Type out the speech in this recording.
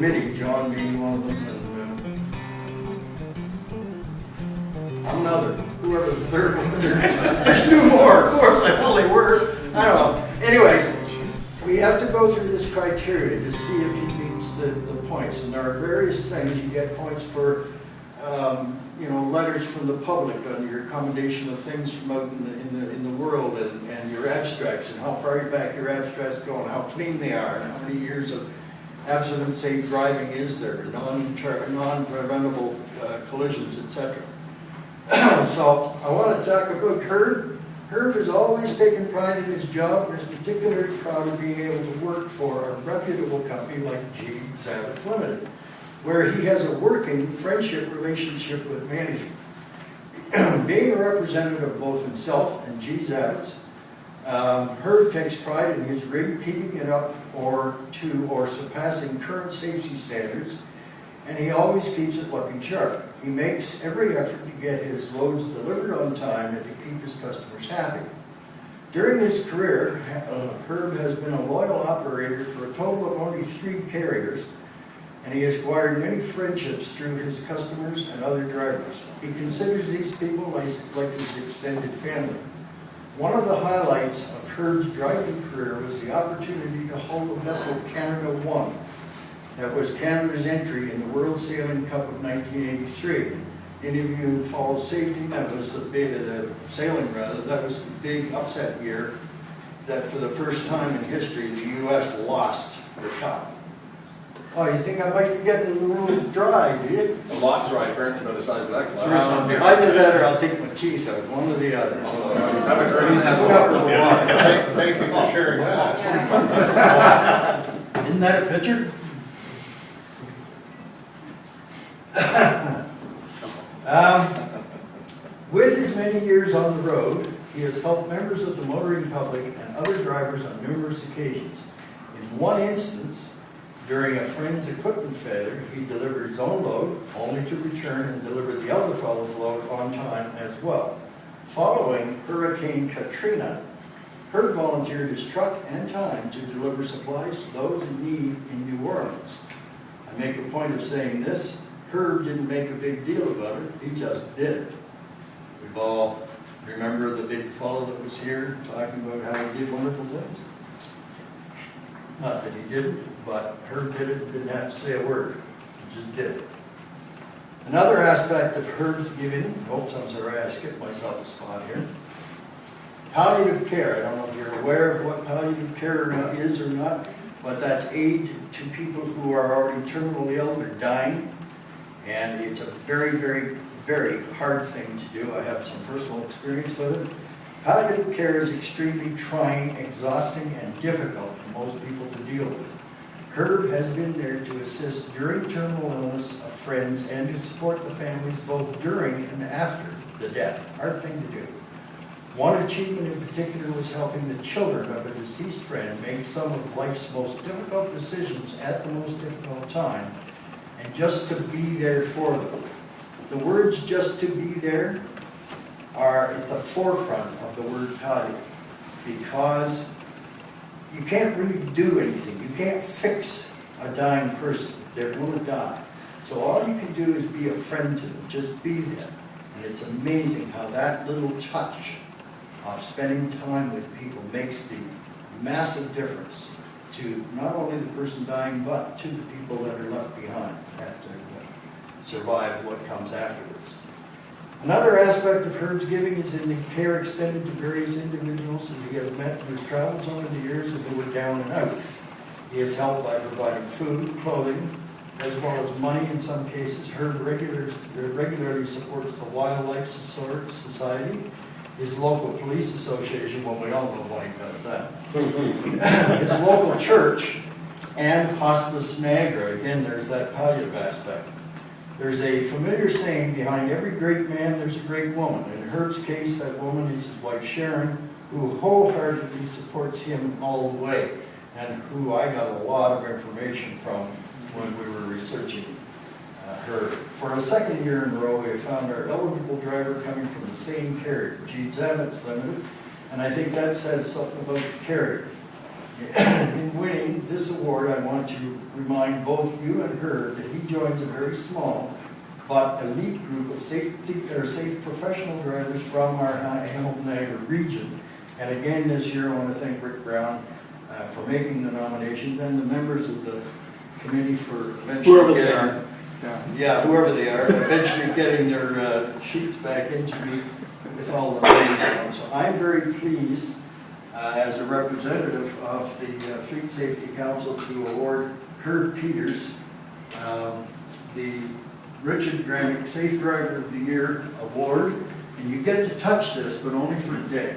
committee, John being one of them, and another, whoever the third one is. There's two more, whoever the hell they were. I don't know. Anyway, we have to go through this criteria to see if he meets the points. And there are various things. You get points for, you know, letters from the public on your accommodation of things from out in the world, and your abstracts, and how far back your abstracts go, and how clean they are, and how many years of absolute safe driving is there, non-preventable collisions, etc. So I want to talk about Herb. Herb has always taken pride in his job and is particularly proud of being able to work for a reputable company like Zavitz Limited, where he has a working friendship relationship with management. Being a representative of both himself and Zavitz, Herb takes pride in his rig keeping it up or surpassing current safety standards, and he always keeps it looking sharp. He makes every effort to get his loads delivered on time and to keep his customers happy. During his career, Herb has been a loyal operator for a total of only 3 carriers, and he has acquired many friendships through his customers and other drivers. He considers these people like his extended family. One of the highlights of Herb's driving career was the opportunity to hold a vessel Canada 1. That was Canada's entry in the World Sailing Cup of 1983. Any of you who followed safety, that was the sailing rather, that was the big upset year that for the first time in history the U.S. lost the cup. Oh, you think I might be getting a little dry, do you? A lot's dry, apparently, by the size of that glass. Either that or I'll take my teeth out, one or the other. So, have a drink. Put up with the water. Thank you for sharing that. Isn't that a picture? With his many years on the road, he has helped members of the motoring public and other drivers on numerous occasions. In one instance, during a friend's equipment failure, he delivered his own load, only to return and deliver the other fellow's load on time as well. Following Hurricane Katrina, Herb volunteered his truck and time to deliver supplies to those in need in New Orleans. I make a point of saying this. Herb didn't make a big deal about it, he just did it. We've all remember the big fellow that was here talking about how he did wonderful things. Not that he didn't, but Herb did it and didn't have to say a word. He just did it. Another aspect of Herb's giving, I'm sorry, I skipped myself a spot here. Palliative care. I don't know if you're aware of what palliative care is or not, but that's aid to people who are already terminally ill or dying. And it's a very, very, very hard thing to do. I have some personal experience with it. Palliative care is extremely trying, exhausting, and difficult for most people to deal with. Herb has been there to assist during terminal illness of friends and to support the families both during and after the death. Hard thing to do. One achievement in particular was helping the children of a deceased friend make some of life's most difficult decisions at the most difficult time, and just to be there for them. The words "just to be there" are at the forefront of the word palliative, because you can't really do anything. You can't fix a dying person. They're going to die. So all you can do is be a friend to them. Just be there. And it's amazing how that little touch of spending time with people makes the massive difference to not only the person dying, but to the people that are left behind, have to survive what comes afterwards. Another aspect of Herb's giving is in the care extended to various individuals that he has met in his travels over the years and who were down and out. He has helped by providing food, clothing, as well as money in some cases. Herb regularly supports the Wildlife Society, his local police association, well, we all know why he does that, his local church, and Hospice Niagara. Again, there's that palliative aspect. There's a familiar saying, behind every great man there's a great woman. In Herb's case, that woman is his wife Sharon, who wholeheartedly supports him all the way, and who I got a lot of information from when we were researching her. For a second year in a row, we have found our eligible driver coming from the same carrier, Zavitz Limited, and I think that says something about the carrier. In winning this award, I want to remind both you and Herb that he joins a very small but elite group of safe professional drivers from our Hamilton Niagara region. And again, this year, I want to thank Rick Brown for making the nominations and the members of the committee for eventually Whoever they getting- are. Yeah, whoever they are, eventually getting their sheets back into me with all the names on. So I'm very pleased as a representative of the Fleet Safety Council to award Herb Peters the Richard Granick Safe Driver of the Year Award. And you get to touch this, but only for a day.